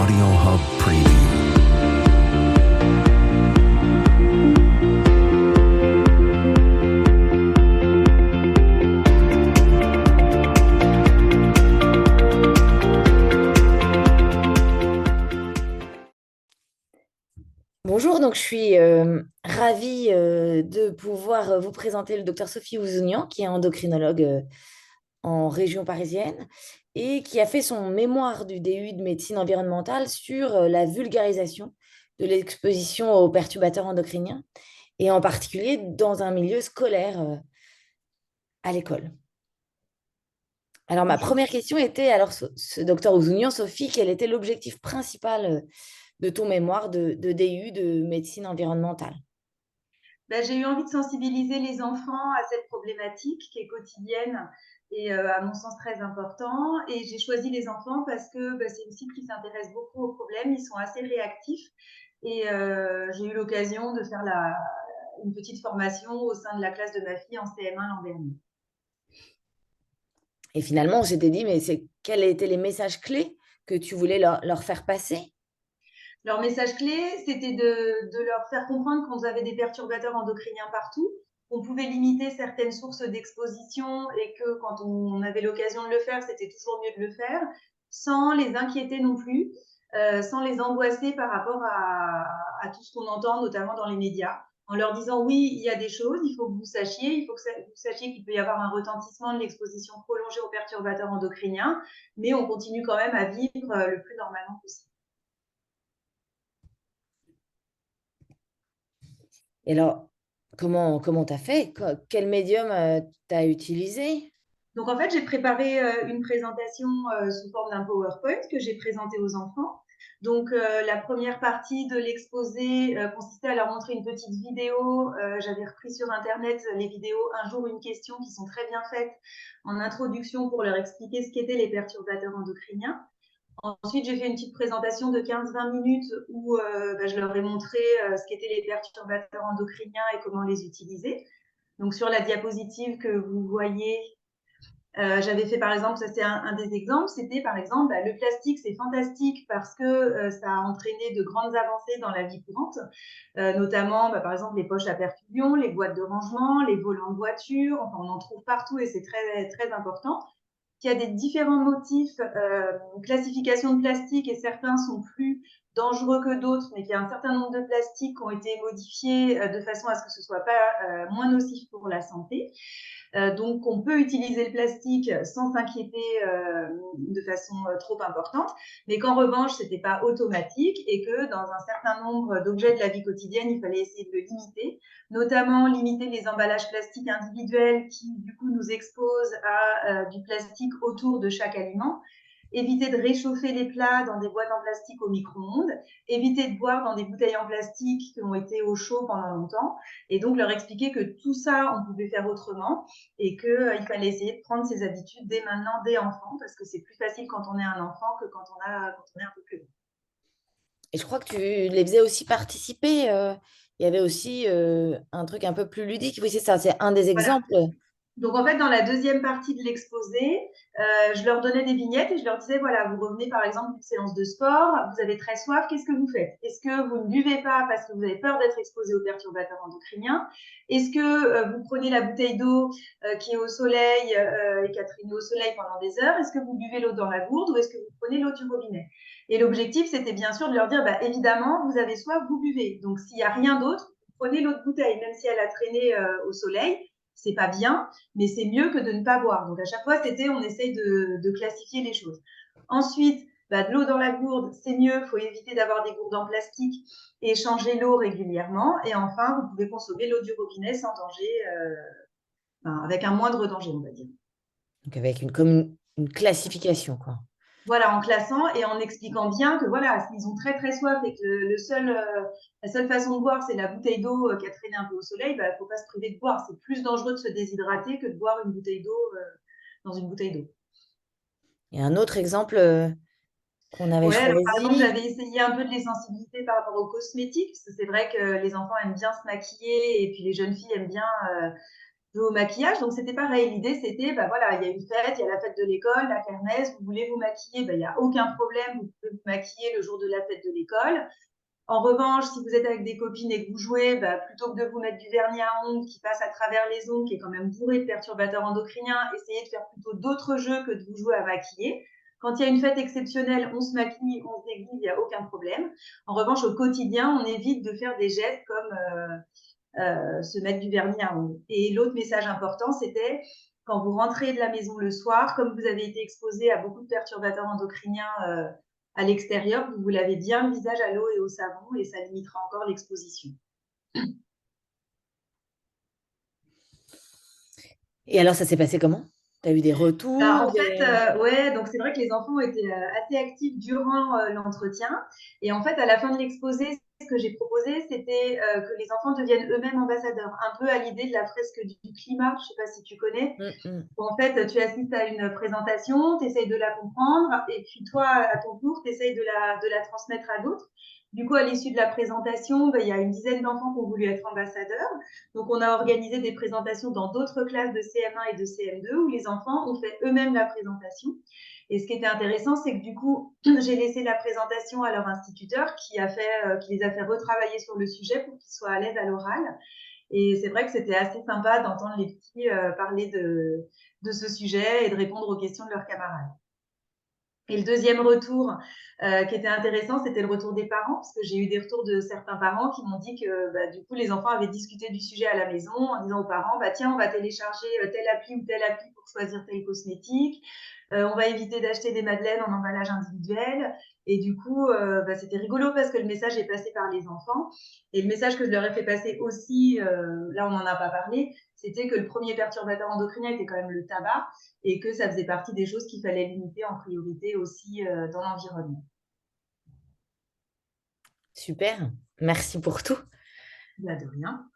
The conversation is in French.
Audio Hub Preview. Bonjour, donc je suis ravie de pouvoir vous présenter le docteur Sophie Ouzounian, qui est endocrinologue en région parisienne et qui a fait son mémoire du DU de médecine environnementale sur la vulgarisation de l'exposition aux perturbateurs endocriniens et en particulier dans un milieu scolaire à l'école. Alors ma Bonjour. première question était, alors ce docteur Ouzounian, Sophie, quel était l'objectif principal de ton mémoire de DU de médecine environnementale? J'ai eu envie de sensibiliser les enfants à cette problématique qui est quotidienne et à mon sens très important. Et j'ai choisi les enfants parce que c'est une cible qui s'intéresse beaucoup aux problèmes. Ils sont assez réactifs et j'ai eu l'occasion de faire une petite formation au sein de la classe de ma fille en CM1 l'an dernier. Et finalement, on s'était dit, mais quels étaient les messages clés que tu voulais leur faire passer? Leur message clé, c'était de leur faire comprendre qu'on avait des perturbateurs endocriniens partout, qu'on pouvait limiter certaines sources d'exposition et que quand on avait l'occasion de le faire, c'était toujours mieux de le faire, sans les inquiéter non plus, sans les angoisser par rapport à tout ce qu'on entend, notamment dans les médias, en leur disant oui, il y a des choses, il faut que vous sachiez, il faut que vous sachiez qu'il peut y avoir un retentissement de l'exposition prolongée aux perturbateurs endocriniens, mais on continue quand même à vivre le plus normalement possible. Et alors, comment t'as fait? Quel médium t'as utilisé? Donc en fait, j'ai préparé une présentation sous forme d'un PowerPoint que j'ai présenté aux enfants. Donc la première partie de l'exposé consistait à leur montrer une petite vidéo. J'avais repris sur Internet les vidéos Un jour, une question qui sont très bien faites en introduction pour leur expliquer ce qu'étaient les perturbateurs endocriniens. Ensuite, j'ai fait une petite présentation de 15-20 minutes où je leur ai montré ce qu'étaient les perturbateurs endocriniens et comment les utiliser. Donc sur la diapositive que vous voyez, j'avais fait par exemple, ça c'est un des exemples, c'était par exemple le plastique c'est fantastique parce que ça a entraîné de grandes avancées dans la vie courante, notamment par exemple les poches à perfusion, les boîtes de rangement, les volants de voiture, enfin on en trouve partout et c'est très, très important. Il y a des différents motifs, classification de plastique et certains sont plus dangereux que d'autres, mais qu'il y a un certain nombre de plastiques qui ont été modifiés de façon à ce que ce soit pas moins nocif pour la santé. Donc, on peut utiliser le plastique sans s'inquiéter de façon trop importante, mais qu'en revanche, ce n'était pas automatique et que dans un certain nombre d'objets de la vie quotidienne, il fallait essayer de le limiter, notamment limiter les emballages plastiques individuels qui, du coup, nous exposent à du plastique autour de chaque aliment, éviter de réchauffer les plats dans des boîtes en plastique au micro-ondes, éviter de boire dans des bouteilles en plastique qui ont été au chaud pendant longtemps, et donc leur expliquer que tout ça, on pouvait faire autrement et qu'il fallait essayer de prendre ses habitudes dès maintenant, dès enfant, parce que c'est plus facile quand on est un enfant que quand on est un peu plus grand. Et je crois que tu les faisais aussi participer. Il y avait aussi un truc un peu plus ludique. Oui, c'est ça, c'est un des Voilà. exemples. Donc en fait, dans la deuxième partie de l'exposé, je leur donnais des vignettes et je leur disais, voilà, vous revenez par exemple d'une séance de sport, vous avez très soif, qu'est-ce que vous faites? Est-ce que vous ne buvez pas parce que vous avez peur d'être exposé aux perturbateurs endocriniens? Est-ce que vous prenez la bouteille d'eau qui est au soleil et qui a traîné au soleil pendant des heures? Est-ce que vous buvez l'eau dans la gourde ou est-ce que vous prenez l'eau du robinet? Et l'objectif, c'était bien sûr de leur dire, évidemment, vous avez soif, vous buvez. Donc s'il n'y a rien d'autre, vous prenez l'autre bouteille, même si elle a traîné au soleil, c'est pas bien, mais c'est mieux que de ne pas boire. Donc à chaque fois, c'était on essaye de classifier les choses. Ensuite, de l'eau dans la gourde, c'est mieux, il faut éviter d'avoir des gourdes en plastique et changer l'eau régulièrement. Et enfin, vous pouvez consommer l'eau du robinet sans danger, avec un moindre danger, on va dire. Donc avec comme une classification, quoi. Voilà, en classant et en expliquant bien que voilà, s'ils ont très très soif et que la seule façon de boire, c'est la bouteille d'eau qui a traîné un peu au soleil, il ne faut pas se priver de boire. C'est plus dangereux de se déshydrater que de boire une bouteille d'eau dans une bouteille d'eau. Et un autre exemple qu'on avait Ouais, alors par exemple, choisi. j'avais essayé un peu de les sensibiliser par rapport aux cosmétiques, parce que c'est vrai que les enfants aiment bien se maquiller et puis les jeunes filles aiment bien jouer au maquillage. Donc, c'était pareil. L'idée, c'était, bah voilà, il y a une fête, il y a la fête de l'école, la kermesse, vous voulez vous maquiller, bah, il n'y a aucun problème, vous pouvez vous maquiller le jour de la fête de l'école. En revanche, si vous êtes avec des copines et que vous jouez, bah, plutôt que de vous mettre du vernis à ongles qui passe à travers les ongles, qui est quand même bourré de perturbateurs endocriniens, essayez de faire plutôt d'autres jeux que de vous jouer à maquiller. Quand il y a une fête exceptionnelle, on se maquille, on se déguise, il n'y a aucun problème. En revanche, au quotidien, on évite de faire des gestes comme se mettre du vernis à ongles. Et l'autre message important, c'était quand vous rentrez de la maison le soir, comme vous avez été exposé à beaucoup de perturbateurs endocriniens à l'extérieur, vous vous lavez bien le visage à l'eau et au savon et ça limitera encore l'exposition. Et alors, ça s'est passé comment? Tu as eu des retours? En fait, ouais, donc c'est vrai que les enfants ont été assez actifs durant l'entretien. Et en fait, à la fin de l'exposé, ce que j'ai proposé, c'était que les enfants deviennent eux-mêmes ambassadeurs, un peu à l'idée de la fresque du climat. Je ne sais pas si tu connais. Où en fait, tu assistes à une présentation, tu essayes de la comprendre, et puis toi, à ton tour, tu essayes de la transmettre à d'autres. Du coup, à l'issue de la présentation, il y a une dizaine d'enfants qui ont voulu être ambassadeurs. Donc, on a organisé des présentations dans d'autres classes de CM1 et de CM2 où les enfants ont fait eux-mêmes la présentation. Et ce qui était intéressant, c'est que du coup, j'ai laissé la présentation à leur instituteur qui les a fait retravailler sur le sujet pour qu'ils soient à l'aise à l'oral. Et c'est vrai que c'était assez sympa d'entendre les petits parler de ce sujet et de répondre aux questions de leurs camarades. Et le deuxième retour qui était intéressant, c'était le retour des parents, parce que j'ai eu des retours de certains parents qui m'ont dit que bah, du coup, les enfants avaient discuté du sujet à la maison en disant aux parents, bah, tiens, on va télécharger telle appli ou telle appli pour choisir tel cosmétique. On va éviter d'acheter des madeleines en emballage individuel. Et du coup, bah, c'était rigolo parce que le message est passé par les enfants. Et le message que je leur ai fait passer aussi, là on n'en a pas parlé, c'était que le premier perturbateur endocrinien était quand même le tabac et que ça faisait partie des choses qu'il fallait limiter en priorité aussi dans l'environnement. Super, merci pour tout. Bah, de rien.